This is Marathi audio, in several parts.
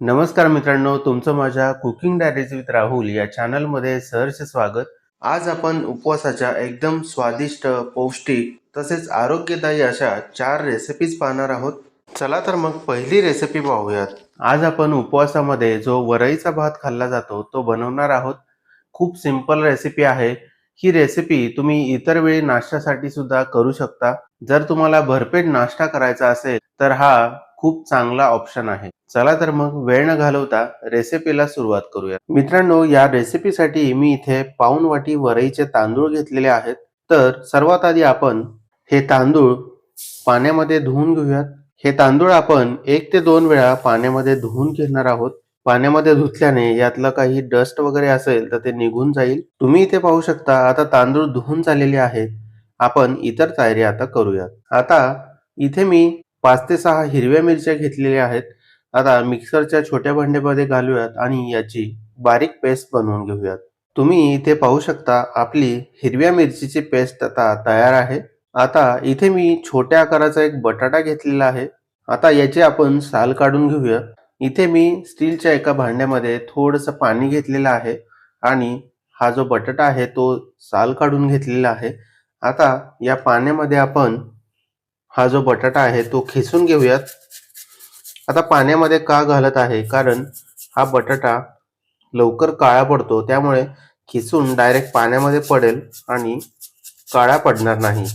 नमस्कार मित्रांनो, तुमचं माझ्या कुकिंग डायरीज विथ राहुल या चॅनलमध्ये सहर्ष स्वागत. आज आपण उपवासाच्या एकदम स्वादिष्ट, पौष्टिक तसेच आरोग्यदायी अशा 4 रेसिपीज पाहणार आहोत. चला तर मग पहिली रेसिपी पाहूयात. आज आपण उपवासामध्ये जो वरईचा भात खाल्ला जातो तो बनवणार आहोत. खूप सिंपल रेसिपी आहे. ही रेसिपी तुम्ही इतर वेळी नाश्त्यासाठी सुद्धा करू शकता. जर तुम्हाला भरपेट नाश्ता करायचा असेल तर हा खूप चांगला ऑप्शन आहे. चला तर मग वेळ न घालवता रेसिपीला सुरुवात करूया. मित्रांनो, या रेसिपीसाठी मी इथे पाऊण वाटी वरईचे तांदूळ घेतलेले आहेत. तर सर्वात आधी आपण हे तांदूळ पाण्यामध्ये धुवून घेऊयात. हे तांदूळ आपण 1 ते 2 वेळा पाण्यामध्ये धुवून घेणार आहोत. पाण्यामध्ये धुतल्याने यातलं काही डस्ट वगैरे असेल तर ते निघून जाईल. तुम्ही इथे पाहू शकता आता तांदूळ धुवून झालेले आहेत. आपण इतर तयारी आता करूयात. आता इथे मी 5 ते 6 हिरव्या मिरच्या घेतलेल्या आहेत. आता मिक्सरच्या छोट्या भांड्यामध्ये घालूयात आणि याची बारीक पेस्ट बनवून घेऊयात. तुम्ही इथे पाहू शकता आपली हिरव्या मिरचीची पेस्ट आता तयार आहे. आता इथे मी छोट्या आकाराचा एक बटाटा घेतलेला आहे. आता याची आपण साल काढून घेऊया. इथे मी स्टीलच्या एका भांड्यामध्ये थोडंसं पाणी घेतलेलं आहे आणि हा जो बटाटा आहे तो साल काढून घेतलेला आहे. आता या पाण्यामध्ये आपण हा जो बटाटा आहे तो खिसून घेऊयात. आता पाण्यामध्ये का घालत आहे? कारण हा बटाटा लवकर काळा पडतो, त्यामुळे खिसून डायरेक्ट पाण्यामध्ये पडेल आणि काळा पडणार नाही.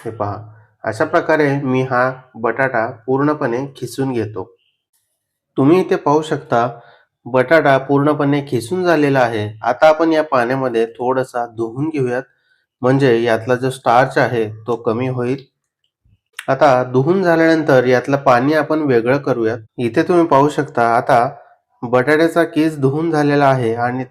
हे पहा, अशा प्रकारे मी हा बटाटा पूर्णपणे खिसून घेतो. तुम्ही इथे पाहू शकता बटाटा पूर्णपणे खिसून झालेला आहे. आता आपण या पाण्यामध्ये थोडासा धुवून घेऊयात, म्हणजे यातला जो स्टार्च आहे तो कमी होईल. आता धुवून झाल्यानंतर यातलं पाणी आपण वेगळं करूयात. इथे तुम्ही पाहू शकता आता बटाट्याचा किस धुवून झालेला आहे आणि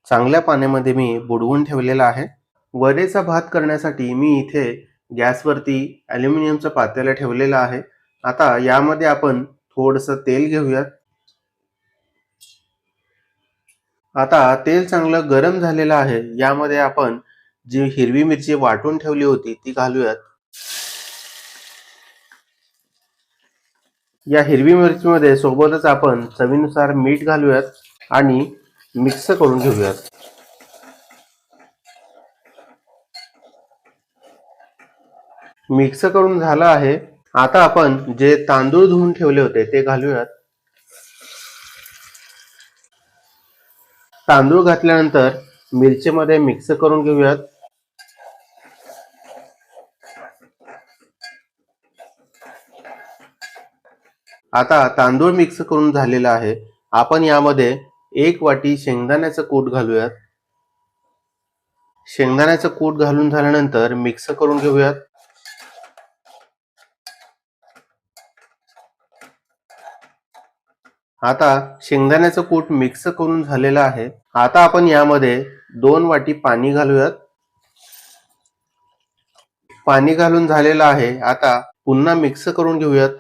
चांगल्या पाण्यामध्ये मी बुडवून ठेवलेला आहे. वडेचा भात करण्यासाठी मी इथे गॅसवरती ॲल्युमिनियमचं पातेलं ठेवलेलं आहे. आता यामध्ये आपण थोडंसं तेल घेऊयात. आता तेल चांगलं गरम झालेलं आहे. यामध्ये आपण जी हिरवी मिरची वाटून ठेवली होती ती घालूयात. या हिरवी मिरचीमध्ये सोबतच आपण चवीनुसार मीठ घालूयात आणि मिक्स करून घेऊयात. मिक्स करून झालं आहे. आता आपण जे तांदूळ धुवून ठेवले होते ते घालूयात. तांदूळ घातल्यानंतर मिरचीमध्ये मिक्स करून घेऊयात. आता तांदूळ मिक्स करून झालेला आहे. आपण यामध्ये 1 वाटी शेंगदाण्याचं कूट घालूयात. शेंगदाण्याचं कूट घालून झाल्यानंतर मिक्स करून घेऊयात. आता शेंगदाण्याचं कूट मिक्स करून झालेलं आहे. आता आपण यामध्ये 2 वाटी पाणी घालूयात. पाणी घालून झालेलं आहे. आता पुन्हा मिक्स करून घेऊयात.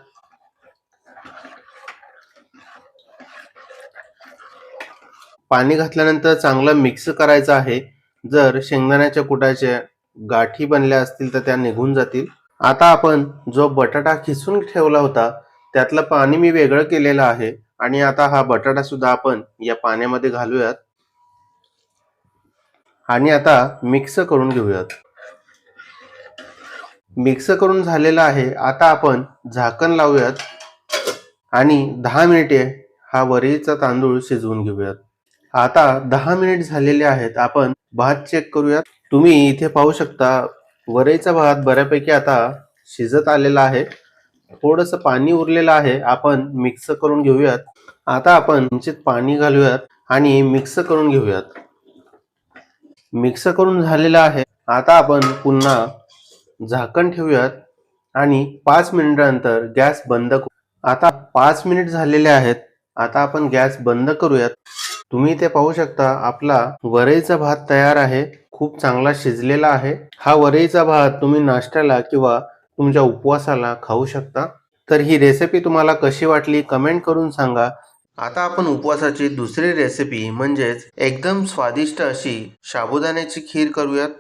पाणी घातल्यानंतर चांगलं मिक्स करायचं आहे. जर शेंगदाण्याच्या कुटाच्या गाठी बनल्या असतील तर त्या निघून जातील. आता आपण जो बटाटा खिसून ठेवला होता त्यातलं पाणी मी वेगळं केलेलं आहे आणि आता हा बटाटा सुद्धा आपण या पाण्यामध्ये घालूयात आणि आता मिक्स करून घेऊयात. मिक्स करून झालेलं आहे. आता आपण झाकण लावूयात आणि 10 मिनिटे हा वरईचा तांदूळ शिजवून घेऊयात. आता 10 मिनिट झालेले आहेत. आपण भात चेक करूयात. तुम्ही इथे पाहू शकता वरईचा भात बऱ्यापैकी आता शिजत आलेला आहे. थोडंसं पाणी उरलेलं आहे. आपण मिक्स करून घेऊयात. आता आपण किंचित पाणी घालूयात आणि मिक्स करून घेऊयात. मिक्स करून झालेलं आहे. आता आपण पुन्हा झाकण ठेवूयात आणि 5 मिनिटानंतर गॅस बंद करू. आता 5 मिनिट झालेले आहेत. आता आपण गॅस बंद करूयात. तुम्ही इथे पाहू शकता आपला वरईचा भात तयार आहे. खूप चांगला शिजलेला आहे. हा वरईचा भात तुम्ही नाश्त्याला किंवा तुमच्या उपवासाला खाऊ शकता. तर ही रेसिपी तुम्हाला कशी वाटली कमेंट करून सांगा. आता आपण उपवासाची दुसरी रेसिपी म्हणजेच एकदम स्वादिष्ट अशी साबुदाण्याची खीर करूयात.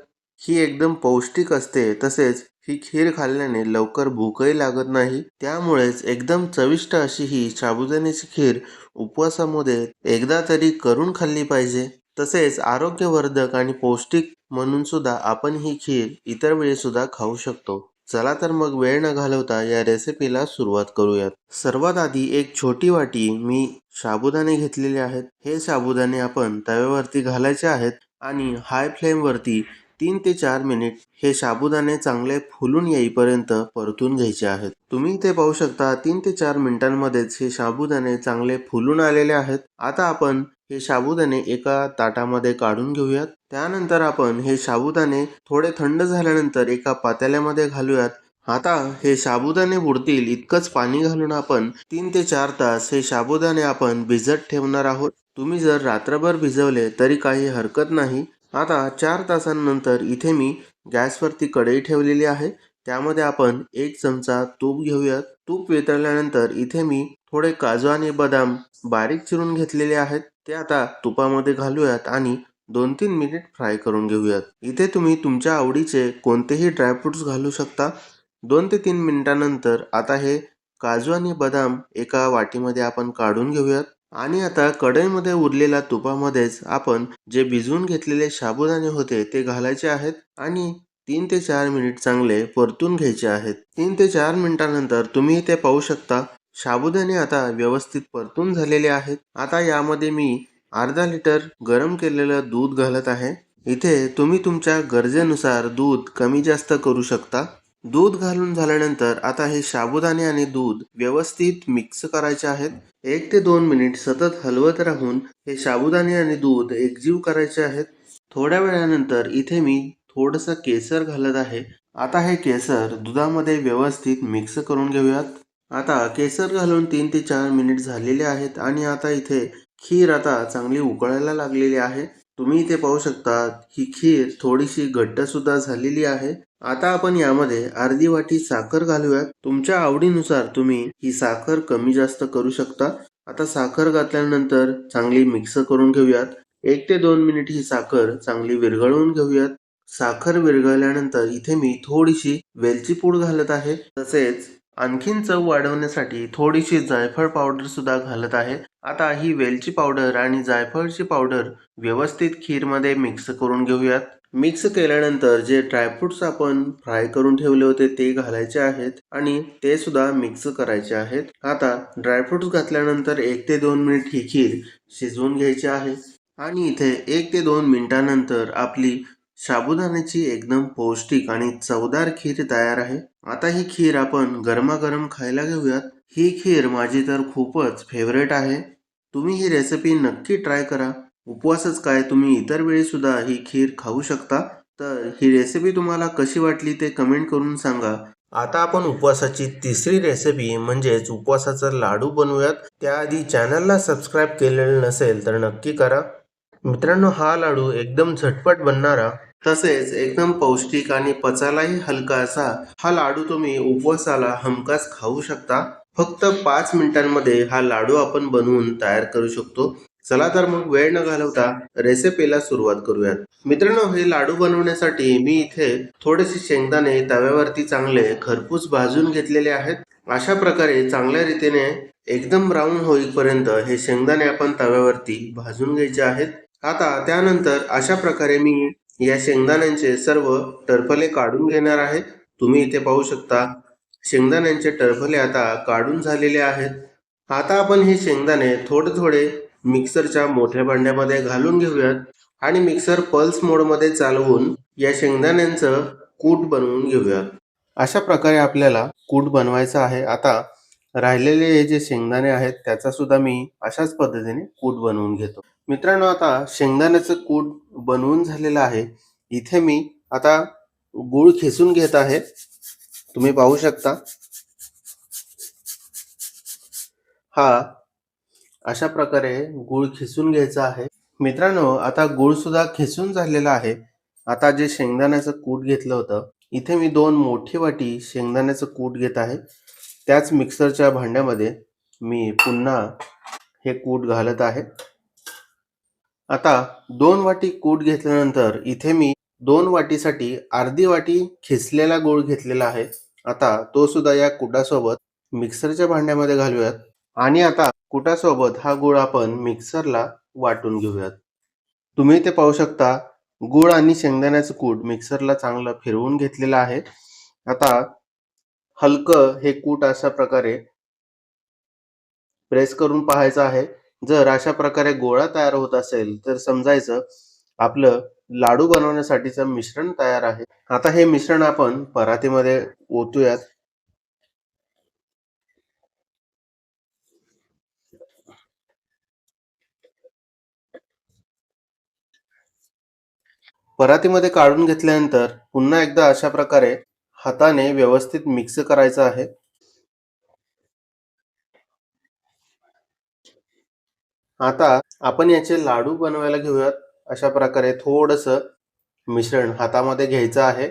ही एकदम पौष्टिक असते, तसेच ही खीर खाल्ल्याने लवकर भूकही लागत नाही. त्यामुळेच एकदम चविष्ट अशी ही साबुदाण्याची खीर उपवासामध्ये एकदा तरी करून खाल्ली पाहिजे. तसेच आरोग्यवर्धक आणि पौष्टिक म्हणून सुद्धा आपण ही खीर इतर वेळी सुद्धा खाऊ शकतो. चला तर मग वेळ न घालवता या रेसिपीला सुरुवात करूयात. सर्वात आधी एक छोटी वाटी मी साबुदाणे घेतलेले आहेत. हे साबुदाणे आपण तव्यावरती घालायचे आहेत आणि हाय फ्लेम वरती 3 ते 4 मिनिट हे साबुदाणे चांगले फुलून येईपर्यंत परतून घ्यायचे आहेत. तुम्ही इथे पाहू शकता 3 ते 4 मिनिटांमध्येच हे साबुदाणे चांगले फुलून आलेले आहेत. आता आपण हे साबुदाणे एका ताटामध्ये काढून घेऊयात. त्यानंतर आपण हे साबुदाणे थोडे थंड झाल्यानंतर एका पातेल्यामध्ये घालूयात. आता हे साबुदाणे बुडतील इतकंच पाणी घालून आपण 3 ते 4 तास हे साबुदाणे आपण भिजत ठेवणार आहोत. तुम्ही जर रात्रभर भिजवले तरी काही हरकत नाही. आता 4 तासांनंतर इथे मी गॅसवरती कढई ठेवलेली आहे. त्यामध्ये आपण 1 चमचा तूप घेऊयात. तूप वितळल्यानंतर इथे मी थोडे काजू आणि बदाम बारीक चिरून घेतलेले आहेत. ते आता तुपामध्ये घालूयात आणि 2-3 मिनिट फ्राय करून घेऊयात. इथे तुम्ही तुमच्या आवडीचे कोणतेही ड्रायफ्रुट्स घालू शकता. 2 ते 3 मिनिटांनंतर आता हे काजू आणि बदाम एका वाटीमध्ये आपण काढून घेऊयात आणि आता कढईमध्ये उरलेल्या तुपामध्येच आपण जे भिजवून घेतलेले साबुदाणे होते ते घालायचे आहेत आणि 3 ते 4 मिनिट चांगले परतून घ्यायचे आहेत. 3 ते 4 मिनिटांनंतर तुम्ही इथे पाहू शकता साबुदाणे आता व्यवस्थित परतून झालेले आहेत. आता यामध्ये मी अर्धा लिटर गरम केलेलं दूध घालत आहे. इथे तुम्ही तुमच्या गरजेनुसार दूध कमी जास्त करू शकता. दूध घालून झाल्यानंतर आता हे साबुदाणे आणि दूध व्यवस्थित मिक्स करायचे आहेत. 1 ते 2 मिनिट सतत हलवत राहून हे साबुदाणे आणि दूध एकजीव करायचे आहेत. थोड्या वेळानंतर इथे मी थोडंसं केसर घालत आहे. आता हे केसर दुधामध्ये व्यवस्थित मिक्स करून घेऊयात. आता केसर घालून 3 ते 4 मिनिट झालेले आहेत आणि आता इथे खीर आता चांगली उकळायला लागलेली आहे. तुम्ही इथे पाहू शकता ही खीर थोडीशी घट्ट सुद्धा झालेली आहे. आता आपण यामध्ये अर्धी वाटी साखर घालूयात. तुमच्या आवडीनुसार तुम्ही ही साखर कमी जास्त करू शकता. आता साखर घातल्यानंतर चांगली मिक्स करून घेऊयात. 1 ते 2 मिनिट ही साखर चांगली विरघळवून घेऊयात. साखर विरघळल्यानंतर इथे मी थोडीशी वेलची पूड घालत आहे. तसेच आणखीन चव वाढवण्यासाठी थोडीशी जायफळ पावडर सुद्धा घालत आहे. आता ही वेलची पावडर आणि जायफळची पावडर व्यवस्थित खीरमध्ये मिक्स करून घेऊयात. मिक्स केल्यानंतर जे ड्रायफ्रुट्स आपण फ्राय करून ठेवले होते ते घालायचे आहेत आणि ते सुद्धा मिक्स करायचे आहेत. आता ड्रायफ्रुट्स घातल्यानंतर 1 ते 2 मिनिट ही खीर शिजवून घ्यायची आहे आणि इथे 1 ते 2 मिनिटानंतर आपली साबुदाण्याची एकदम पौष्टिक आणि चवदार खीर तयार आहे. आता ही खीर आपण गरमागरम खायला घेऊयात. ही खीर माझी तर खूपच फेवरेट आहे. तुम्ही ही रेसिपी नक्की ट्राय करा. उपवासच काय, तुम्ही इतर वेळी सुद्धा ही खीर खाऊ शकता. तर ही रेसिपी तुम्हाला कशी वाटली ते कमेंट करून सांगा. आता आपण उपवासाची तिसरी रेसिपी म्हणजेच उपवासाचा लाडू बनवूयात. त्याआधी चॅनलला सबस्क्राईब केलेलं नसेल तर नक्की करा. मित्रांनो, हा लाडू एकदम झटपट बनणारा तसेच एकदम पौष्टिक आणि पचायलाही हलका असा हा लाडू तुम्ही उपवासाला हमखास खाऊ शकता. फक्त 5 मिनिटांमध्ये हा लाडू आपण बनवून तयार करू शकतो. चला तर मग वेळ न घालवता रेसिपीला सुरुवात करूयात. मित्रांनो, हे लाडू बनवण्यासाठी मी इथे थोडेसे शेंगदाणे तव्यावरती चांगले खरपूस भाजून घेतलेले आहेत. अशा प्रकारे चांगल्या रीतीने एकदम ब्राऊन होईपर्यंत हे शेंगदाणे आपण तव्यावरती भाजून घ्यायचे आहेत. आता त्यानंतर अशा प्रकारे मी या शेंगदाण्यांचे सर्व टरफले काढून घेणार आहे. तुम्ही इथे पाहू शकता शेंगदाण्यांचे टरफले आता काढून झालेले आहेत. आता आपण हे शेंगदाणे थोडे थोडे मिक्सरच्या मोठ्या भांड्यामध्ये घालून घेऊयात आणि मिक्सर पल्स मोडमध्ये चालवून या शेंगदाण्यांचं कूट बनवून घेऊयात. अशा प्रकारे आपल्याला कूट बनवायचा आहे. आता राहिलेले हे जे शेंगदाणे आहेत त्याचा सुद्धा मी अशाच पद्धतीने कूट बनवून घेतो. मित्रांनो, आता शेंगदाण्याचं कूट बनवून झालेलं आहे. इथे मी आता गूळ खिसून घेत आहे. तुम्ही पाहू शकता हा अशा प्रकारे गूळ खिसून घ्यायचा आहे. मित्रांनो, आता गूळ सुद्धा खिसून झालेला आहे. आता जे शेंगदाण्याचं कूट घेतलं होतं इथे मी 2 मोठी वाटी शेंगदाण्याचं कूट घेत आहे. त्याच मिक्सरच्या भांड्यामध्ये मी पुन्हा हे कूट घालत आहे. आता 2 वाटी कूट घेतल्यानंतर इथे मी 2 वाटीसाठी अर्धी वाटी खिसलेला गूळ घेतलेला आहे. आता तो सुद्धा या कुटासोबत मिक्सरच्या भांड्यामध्ये घालूयात आणि आता कुटासोबत हा गूळ आपण मिक्सरला वाटून घेऊयात. तुम्ही इथे पाहू शकता गूळ आणि शेंगदाण्याचं कूट मिक्सरला चांगलं फिरवून घेतलेलं आहे. आता हलकं हे कूट अशा प्रकारे प्रेस करून पाहायचं आहे. जर अशा प्रकारे गोळा तयार होत असेल तर समजायचं आपलं लाडू बनवण्यासाठीचं मिश्रण तयार आहे. आता हे मिश्रण आपण परातीमध्ये ओतूयात. परातीमध्ये काढून घेतल्यानंतर पुन्हा एकदा अशा प्रकारे हाताने व्यवस्थित मिक्स करायचं आहे. आता आपण याचे लाडू बनवायला घेऊयात. अशा प्रकारे थोडंसं मिश्रण हातामध्ये घ्यायचं आहे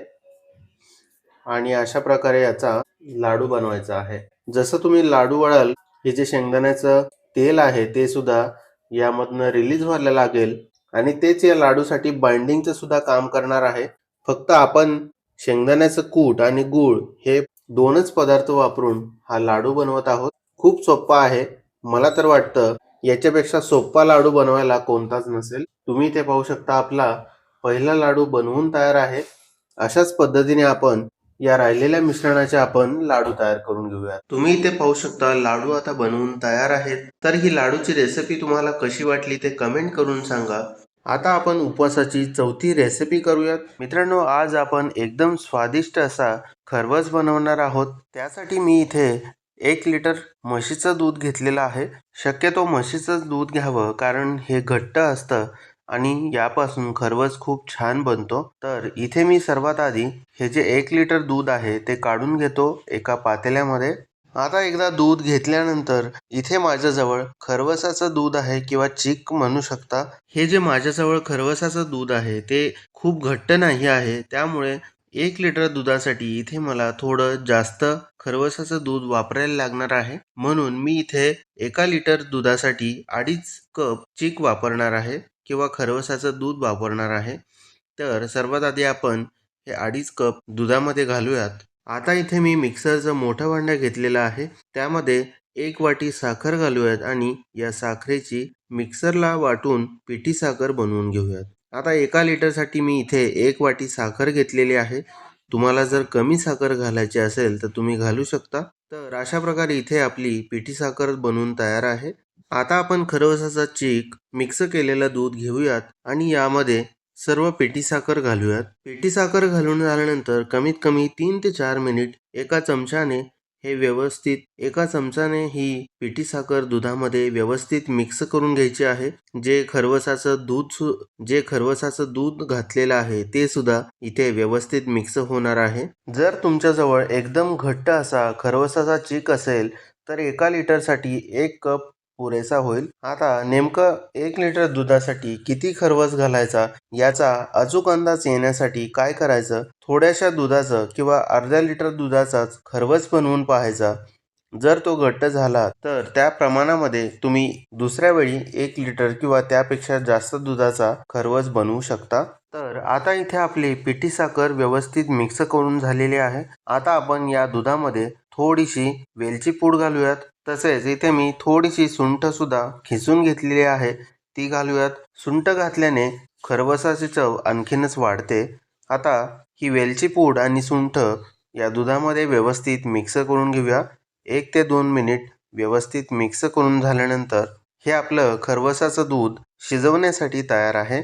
आणि अशा प्रकारे याचा लाडू बनवायचा आहे. जसं तुम्ही लाडू वळाल, हे जे शेंगदाण्याचं तेल आहे ते सुद्धा यामधनं रिलीज व्हायला लागेल आणि तेच या लाडूसाठी बाइंडिंगचं सुद्धा काम करणार आहे. फक्त आपण शेंगदाण्याचं कूट आणि गूळ हे 2च पदार्थ वापरून हा लाडू बनवत आहोत. खूप सोप्पा आहे. मला तर वाटतं याच्यापेक्षा सोप्पा लाडू बनवायला कोणताच नसेल. तुम्ही इथे पाहू शकता आपला पहिला लाडू बनवून तयार आहे. अशाच पद्धतीने आपण या राहिलेल्या मिश्रणाचे आपण लाडू तयार करून घेऊया. तुम्ही इथे पाहू शकता लाडू आता बनवून तयार आहेत. तर ही लाडूची रेसिपी तुम्हाला कशी वाटली ते कमेंट करून सांगा. आता आपण उपवासाची चौथी रेसिपी करूयात. मित्रांनो, आज आपण एकदम स्वादिष्ट असा खरवस बनवणार आहोत. त्यासाठी मी इथे 1 लिटर म्हशीचं दूध घेतलेलं आहे. शक्यतो म्हशीचंच दूध घ्यावं कारण हे घट्ट असतं आणि यापासून खरवस खूप छान बनतो. तर इथे मी सर्वात आधी हे जे 1 लिटर दूध आहे ते काढून घेतो एका पातेल्यामध्ये. आता एकदा दूध घेतल्यानंतर इथे माझ्याजवळ खरवसाचं दूध आहे किंवा चीक म्हणू शकता. हे जे माझ्याजवळ खरवसाचं दूध आहे ते खूप घट्ट नाही आहे. त्यामुळे 1 लिटर दुधासाठी इथे मला थोडं जास्त खरवसाचं दूध वापरायला लागणार आहे. म्हणून मी इथे 1 लिटर दुधासाठी 2.5 कप चीक वापरणार आहे किंवा खरवसाचं दूध वापरणार आहे. तर सर्वात आधी आपण हे 2.5 कप दुधामध्ये घालूयात. आता इथे मी मिक्सरचं मोठं भांडं घेतलेलं आहे. त्यामध्ये 1 वाटी साखर घालूयात आणि या साखरेची मिक्सरला वाटून पिठी साखर बनवून घेऊयात. आता 1 लिटरसाठी मी इथे 1 वाटी साखर घेतलेली आहे. तुम्हाला जर कमी साखर घालायची असेल तर तुम्ही घालू शकता. तर अशा प्रकारे इथे आपली पिठी साखर बनवून तयार आहे. आता आपण खरवसाचा चीक मिक्स केलेलं दूध घेऊयात आणि यामध्ये सर्व पेटी साखर घालूयात. पेटी साखर घालून झाल्यानंतर कमीत कमी 3 ते 4 मिनिट एका चमचाने ही पिठी साखर दुधामध्ये व्यवस्थित मिक्स करून घ्यायची आहे. जे खरवसाचं दूध घातलेलं आहे ते सुद्धा इथे व्यवस्थित मिक्स होणार आहे. जर तुमच्याजवळ एकदम घट्ट असा खरवसाचा चीक असेल तर 1 लिटरसाठी 1 कप पुरेसा होईल. आता नेमकं 1 लिटर दुधासाठी किती खरवस घालायचा याचा अचूक अंदाज येण्यासाठी काय करायचं, थोड्याशा दुधाचं किंवा अर्ध्या लिटर दुधाचाच खरवस बनवून पाहायचा. जर तो घट्ट झाला तर त्या प्रमाणामध्ये तुम्ही दुसऱ्या वेळी 1 लिटर किंवा त्यापेक्षा जास्त दुधाचा खरवस बनवू शकता. तर आता इथे आपली पिठी साखर व्यवस्थित मिक्स करून झालेली आहे. आता आपण या दुधामध्ये थोडीशी वेलची पूड घालूयात. तसेच इथे मी थोडीशी सुंठ सुद्धा खिसून घेतलेली आहे ती घालूयात. सुंठ घातल्याने खरवसाची चव आणखीनच वाढते. आता ही वेलची पूड आणि सुंठ या दुधामध्ये व्यवस्थित मिक्स करून घेऊया. 1 ते 2 मिनिट व्यवस्थित मिक्स करून झाल्यानंतर हे आपलं खरवसाचं दूध शिजवण्यासाठी तयार आहे.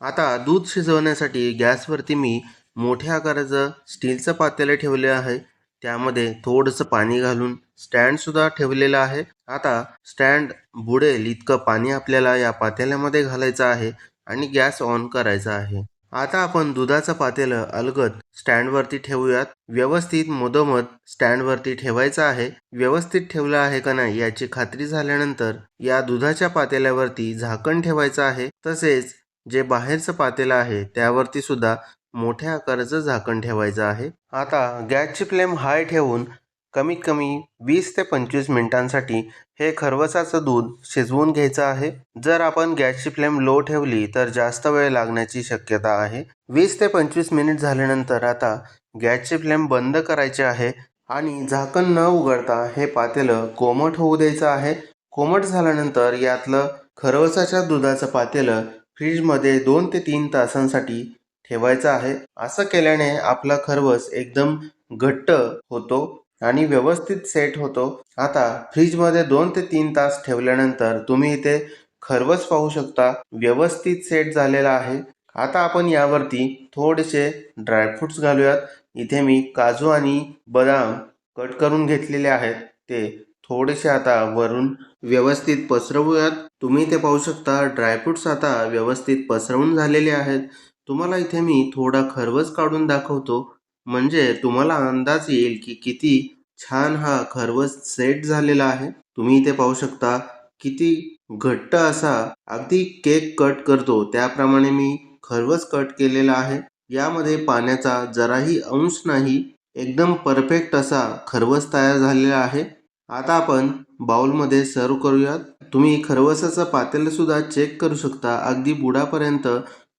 आता दूध शिजवण्यासाठी गॅसवरती मी मोठ्या आकाराचं स्टीलचं पातेलं ठेवले आहे. त्यामध्ये थोडंसं पाणी घालून स्टँडसुद्धा ठेवलेलं आहे. आता स्टँड बुडेल इतकं पाणी आपल्याला या पातेल्यामध्ये घालायचं आहे आणि गॅस ऑन करायचा आहे. आता आपण दुधाचं पातेलं अलगद स्टँडवरती ठेवूयात. व्यवस्थित मधोमध स्टँडवरती ठेवायचं आहे. व्यवस्थित ठेवलं आहे का नाही याची खात्री झाल्यानंतर या दुधाच्या पातेल्यावरती झाकण ठेवायचं आहे. तसेच जे बाहेरचं पातेलं आहे त्यावरती सुद्धा मोठ्या आकाराचं झाकण ठेवायचं आहे. आता गॅसची फ्लेम हाय ठेवून कमीत कमी 20 ते 25 मिनिटांसाठी हे खरवसाचं दूध शिजवून घ्यायचं आहे. जर आपण गॅसची फ्लेम लो ठेवली तर जास्त वेळ लागण्याची शक्यता आहे. 20 ते 25 मिनिट झाल्यानंतर आता गॅसची फ्लेम बंद करायची आहे आणि झाकण न उघडता हे पातेलं कोमट होऊ द्यायचं आहे. कोमट झाल्यानंतर यातलं खरवसाच्या दुधाचं पातेलं फ्रीजमध्ये 2 ते 3 तासांसाठी ठेवायचं आहे. असं केल्याने आपला खरवस एकदम घट्ट होतो आणि व्यवस्थित सेट होतो. आता फ्रीजमध्ये 2 ते 3 तास ठेवल्यानंतर तुम्ही इथे खरवस पाहू शकता व्यवस्थित सेट झालेला आहे. आता आपण यावरती थोडेसे ड्रायफ्रुट्स घालूयात. इथे मी काजू आणि बदाम कट करून घेतलेले आहेत, ते थोडेसे आता वरून व्यवस्थित पसरवूयात. तुम्ही इथे पाहू शकता ड्रायफ्रुट्स आता व्यवस्थित पसरवून झालेले आहेत. तुम्हाला इथे मी थोडा खरवस काढून दाखवतो, म्हणजे तुम्हाला अंदाज येईल की किती छान हा खरवस सेट झालेला आहे. तुम्ही इथे पाहू शकता किती घट्ट असा, अगदी केक कट करतो त्याप्रमाणे मी खरवस कट केलेला आहे. यामध्ये पाण्याचा जराही अंश नाही. एकदम परफेक्ट असा खरवस तयार झालेला आहे. आता आपण बाउलमध्ये सर्व करूयात. तुम्ही खरवसाचं पातेलं सुद्धा चेक करू शकता. अगदी बुडापर्यंत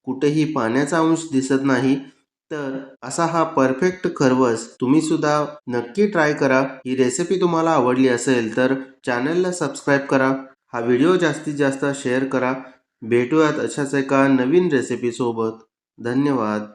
कुठेही पाण्याचा अंश दिसत नाही. तर असा हा परफेक्ट खरवस तुम्ही सुद्धा नक्की ट्राय करा. ही रेसिपी तुम्हाला आवडली असेल तर चॅनलला सबस्क्राईब करा. हा व्हिडिओ जास्तीत जास्त शेअर करा. भेटूयात अशाच एका नवीन रेसिपीसोबत. धन्यवाद.